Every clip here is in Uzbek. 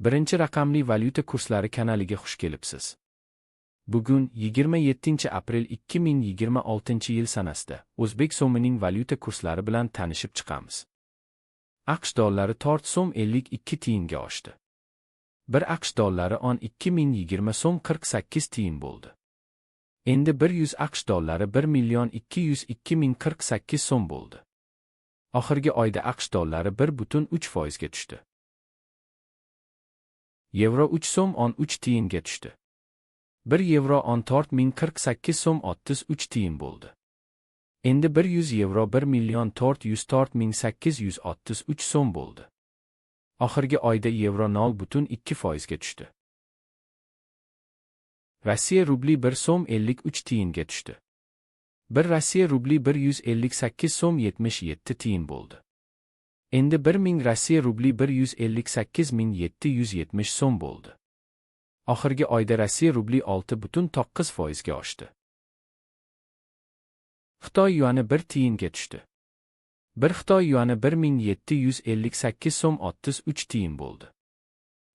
Birinchi raqamli valyuta kurslari kanaliga xush kelibsiz. Bugun 27-aprel 2026-yil sanasida O'zbek so'mining valyuta kurslari bilan tanishib chiqamiz. AQSh dollari tort so'm 52 tiyinga oshdi. 1 AQSh dollari 2020 so'm 48 tiyin bo'ldi. Endi 100 AQSh dollari 1.202.048 so'm bo'ldi. Oxirgi oyda AQSh dollari 1.3% ga tushdi. Yevro 3 so'm 13 tiyinga tushdi. 1 yevro 14.048 so'm 33 tiyin bo'ldi. Endi 100 yevro 1.404.833 so'm bo'ldi. Oxirgi oyda yevro 0.2% ga tushdi. Rossiya rubli 1 so'm 53 tiyinga tushdi. 1 Rossiya rubli 158 so'm 77 tiyin bo'ldi. Endi 1000 Rossiya rubli 158.770 so'm bo'ldi. Oxirgi oyda Rossiya rubli 6.9% ga oshdi. Xitoy yuani 1 tiyinga tushdi. 1 Xitoy yuani 1758 so'm 33 tiyin bo'ldi.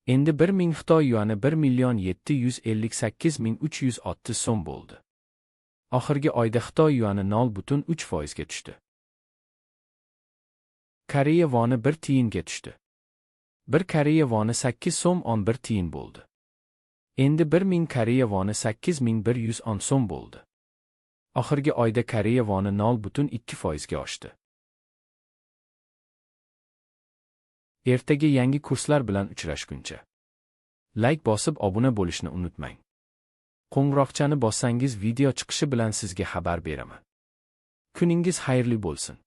Endi 1000 Xitoy yuani 1.758.360 so'm bo'ldi. Oxirgi oyda Xitoy yuani 0.3% ga tushdi. Koreya voni 1 tiyinga tushdi. 1 Koreya voni 8 so'm 11 tiyin bo'ldi. Endi 1000 Koreya voni 8110 so'm bo'ldi. Oxirgi oyda Koreya voni 0.2% ga oshdi. Ertaga yangi kurslar bilan uchrashguncha like bosib obuna bo'lishni unutmang. Qo'ng'iroqchani bossangiz video chiqishi bilan sizga xabar beraman. Kuningiz xayrli bo'lsin.